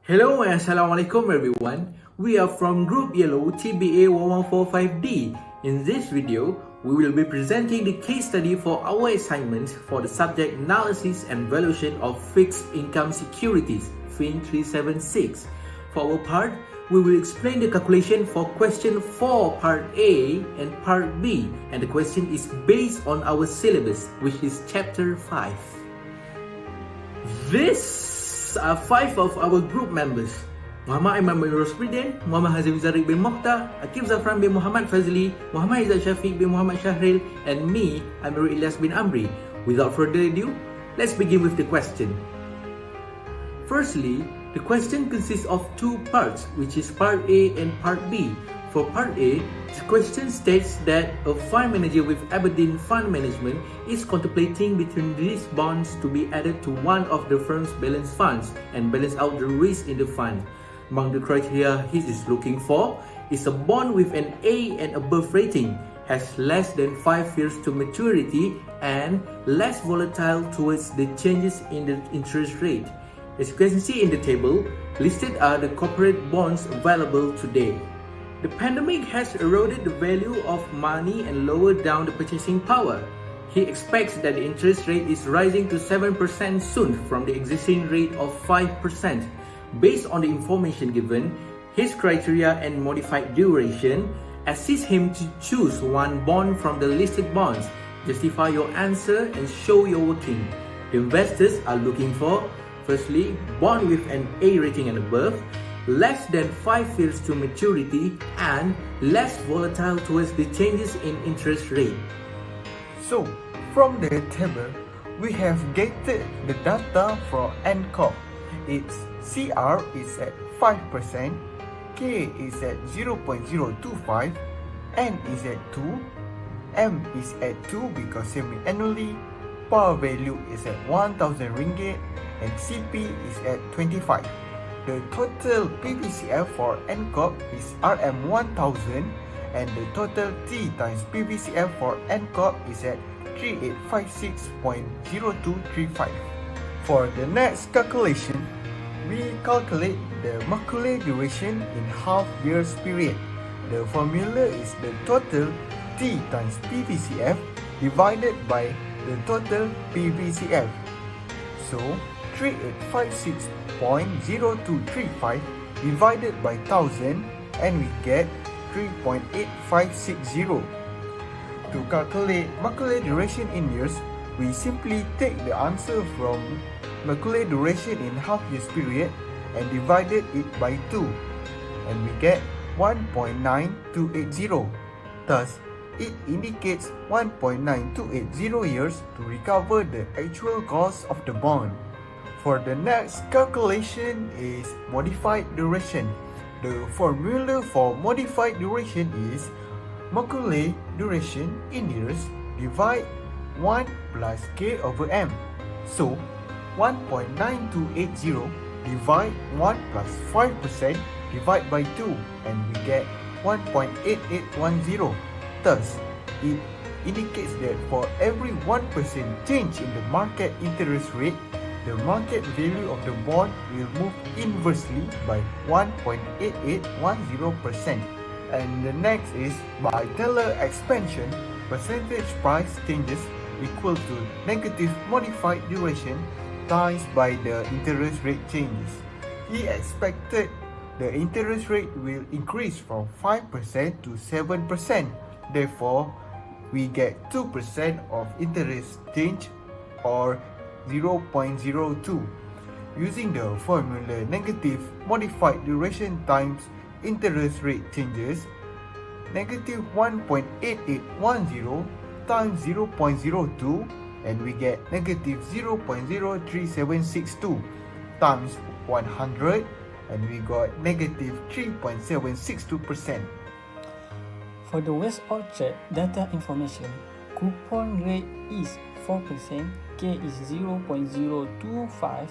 Hello and Assalamualaikum everyone. We are from Group Yellow TBA 1145D. In this video, we will be presenting the case study for our assignment for the subject Analysis and Valuation of Fixed Income Securities, FIN 376. For our part, we will explain the calculation for question 4 part A and part B, and the question is based on our syllabus, which is chapter 5. These are 5 of our group members: Muhammad Aiman bin Rosbridin, Muhammad Hazim Zarik bin Mokhtar, Akif Zafran bin Muhammad Fazli, Muhammad Izzat Syafiq bin Muhammad Shahril, and me, Amirul Ilyas bin Amri. Without further ado, let's begin with the question. Firstly, the question consists of 2 parts, which is part A and part B. For part A, the question states that a fund manager with Aberdeen Fund Management is contemplating between these bonds to be added to one of the firm's balance funds and balance out the risk in the fund. Among the criteria he is looking for is a bond with an A and above rating, has less than 5 years to maturity, and less volatile towards the changes in the interest rate. As you can see in the table, listed are the corporate bonds available today. The pandemic has eroded the value of money and lowered down the purchasing power. He expects that the interest rate is rising to 7% soon from the existing rate of 5%. Based on the information given, his criteria and modified duration assist him to choose one bond from the listed bonds. Justify your answer and show your working. The investors are looking for: firstly, bond with an A rating and above, less than 5 years to maturity, and less volatile towards the changes in interest rate. So, from the table, we have gathered the data for NCOP. Its CR is at 5%, K is at 0.025, N is at 2, M is at 2 because semi-annually, par value is at 1,000 ringgit, and CP is at 25. The total PVCF for NCOP is RM1000, and the total T times PVCF for NCOP is at 3856.0235. For the next calculation, we calculate the Mercury duration in half years period. The formula is the total T times PVCF divided by the total PVCF. So, 3856.0235 divided by 1000, and we get 3.8560. To calculate Mercury duration in years, we simply take the answer from Mercury duration in half years period and divided it by 2, and we get 1.9280. Thus, it indicates 1.9280 years to recover the actual cost of the bond. For the next calculation is modified duration. The formula for modified duration is Mercury duration in years divide 1 plus K over M. So, 1.9280 divide 1 plus 5% divide by 2, and we get 1.8810. Thus, it indicates that for every 1% change in the market interest rate, the market value of the bond will move inversely by 1.8810%. And the next is by Taylor expansion, percentage price changes equal to negative modified duration times by the interest rate changes. He expected the interest rate will increase from 5% to 7%. Therefore, we get 2% of interest change, or 0.02. Using the formula negative modified duration times interest rate changes, negative 1.8810 times 0.02, and we get negative 0.03762 times 100, and we got negative 3.762%. For the West Orchard data information, coupon rate is 4%, K is 0.025,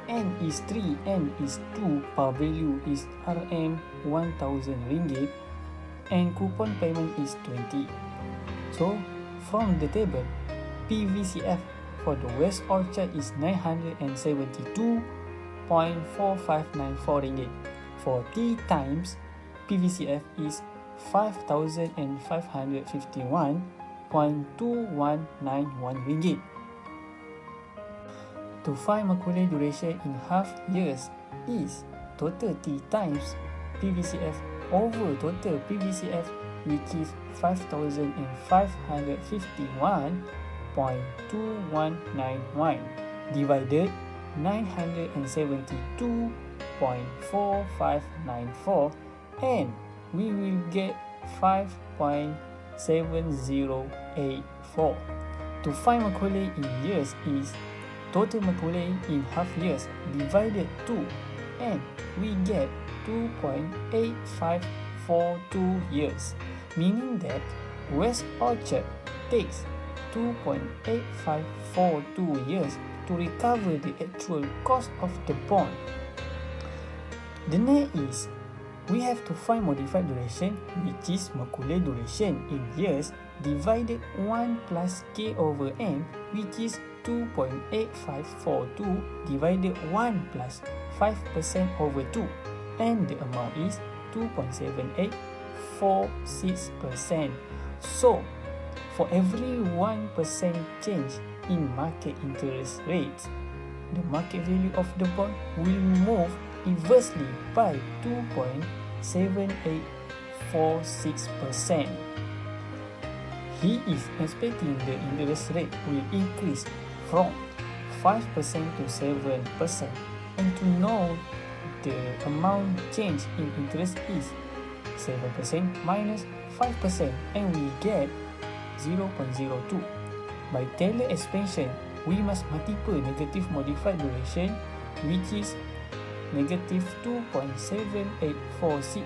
N is 3, M is 2, par value is RM1000 ringgit, and coupon payment is 20. So, from the table, PVCF for the West Orchard is 972, 0.4594 ringgit. For T times PVCF is 5,551.2191 ringgit. To find Mercury duration in half years is total T times PVCF over total PVCF, which is 5,551.2191 divided 972.4594, and we will get 5.7084. To find Mercury in years is total Mercury in half years divided 2, and we get 2.8542 years, meaning that West Orchard takes 2.8542 years to recover the actual cost of the bond. The next is, we have to find modified duration, which is Mercury duration in years divided 1 plus K over M, which is 2.8542 divided 1 plus 5% over 2, and the amount is 2.7846%. So, for every 1% change in market interest rates, the market value of the bond will move inversely by 2.7846%. He is expecting the interest rate will increase from 5% to 7%, and to know the amount change in interest is 7% minus 5%, and we get 0.02. By Taylor expansion, we must multiply negative modified duration, which is negative 2.7846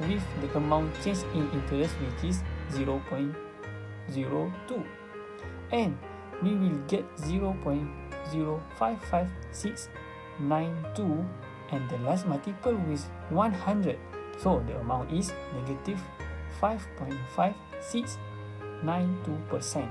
with the amount change in interest, which is 0.02, and we will get 0.055692, and the last multiple with 100, so the amount is negative 5.5692%.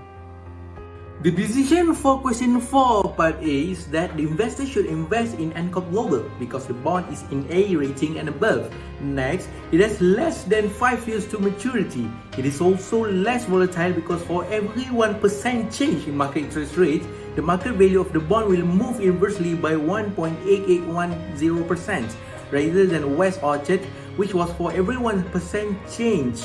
The decision for question 4 part A is that the investor should invest in Anchor Global because the bond is in A rating and above. Next, it has less than 5 years to maturity. It is also less volatile because for every 1% change in market interest rate, the market value of the bond will move inversely by 1.8810%, rather than West Orchard, which was for every 1% change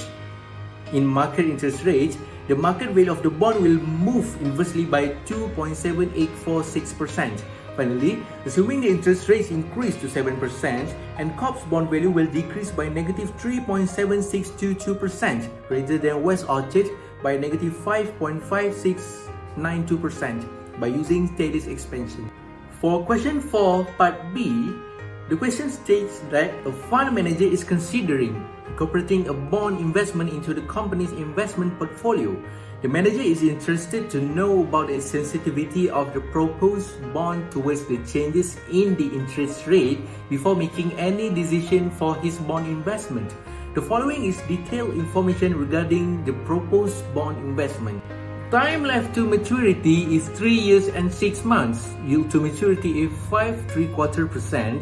in market interest rate, the market value of the bond will move inversely by 2.7846%. Finally, assuming the interest rates increase to 7% and COP's bond value will decrease by negative 3.7622%, rather than West Orchard by negative 5.5692% by using Taylor's expansion. For question 4 part B, the question states that a fund manager is considering incorporating a bond investment into the company's investment portfolio. The manager is interested to know about the sensitivity of the proposed bond towards the changes in the interest rate before making any decision for his bond investment. The following is detailed information regarding the proposed bond investment. Time left to maturity is 3 years and 6 months. Yield to maturity is 5.75%.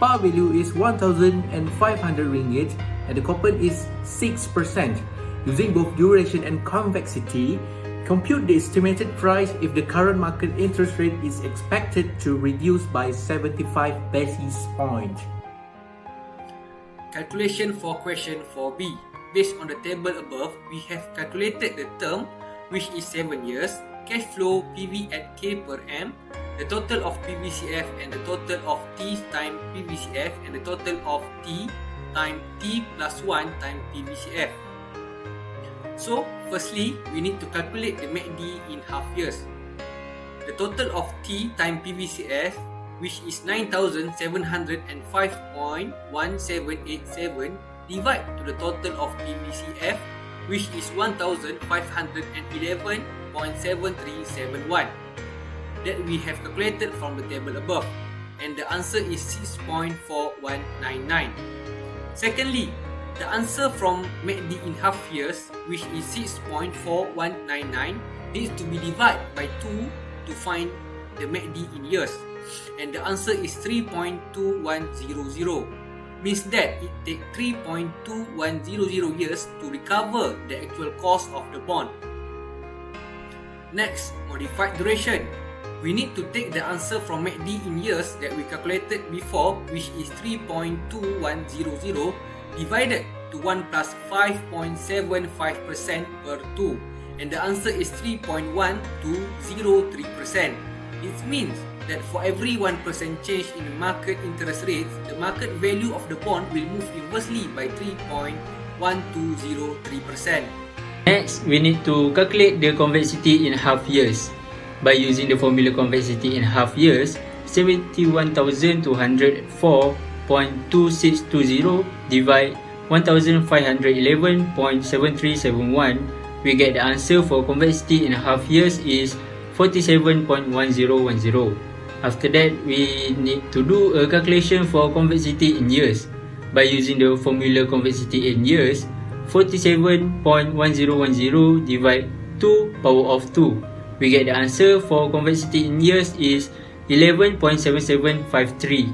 Par value is 1,500 ringgit and the coupon is 6%. Using both duration and convexity, compute the estimated price if the current market interest rate is expected to reduce by 75 basis points. Calculation for question 4b. Based on the table above, we have calculated the term, which is 7 years, cash flow PV at K per M, the total of PVCF and the total of T times PVCF and the total of T times T plus 1 times PVCF. So, firstly, we need to calculate the MACD in half years. The total of T times PVCF, which is 9,705.1787, divide to the total of PVCF, which is 1,511.7371, that we have calculated from the table above, and the answer is 6.4199. Secondly, the answer from MACD in half years, which is 6.4199, needs to be divided by 2 to find the MACD in years. and the answer is 3.2100. Means that it takes 3.2100 years to recover the actual cost of the bond. Next, modified duration. We need to take the answer from MACD in years that we calculated before, which is 3.2100 divided to 1 plus 5.75% per 2, and the answer is 3.1203%. It means that for every 1% change in the market interest rates, the market value of the bond will move inversely by 3.1203%. Next, we need to calculate the convexity in half years. By using the formula convexity in half years, 71,204.2620 divide 1511.7371, we get the answer for convexity in half years is 47.1010. After that, we need to do a calculation for convexity in years. By using the formula convexity in years, 47.1010 divide 2 power of 2. We get the answer for convexity in years is 11.7753.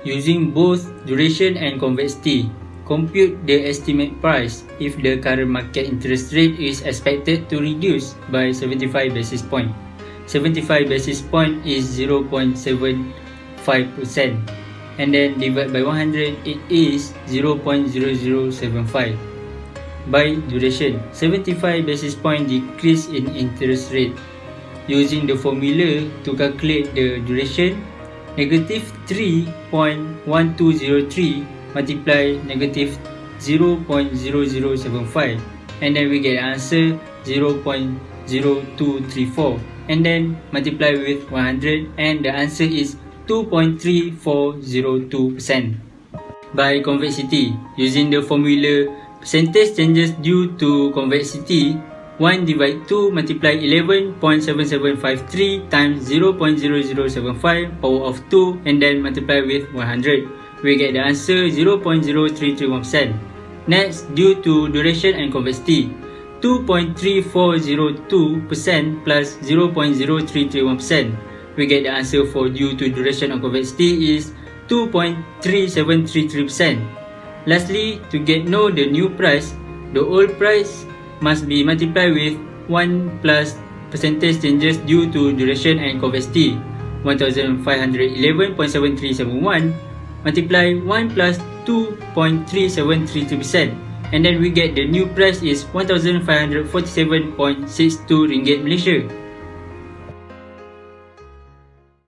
Using both duration and convexity, compute the estimate price if the current market interest rate is expected to reduce by 75 basis point. 75 basis point is 0.75%, and then divide by 100, it is 0.0075. By duration, 75 basis point decrease in interest rate. Using the formula to calculate the duration, negative 3.1203 multiply negative 0.0075, and then we get answer 0.0234, and then multiply with 100, and the answer is 2.3402%. By convexity, using the formula percentage changes due to convexity, 1 divide 2 multiply 11.7753 times 0.0075 power of 2, and then multiply with 100. We get the answer 0.0331%. Next, due to duration and convexity, 2.3402% plus 0.0331%. We get the answer for due to duration and convexity is 2.3733%. Lastly, to get know the new price, the old price must be multiplied with 1 plus percentage changes due to duration and convexity, 1511.7371, multiply 1 plus 2.3733%, and then we get the new price is 1547.62 ringgit Malaysia.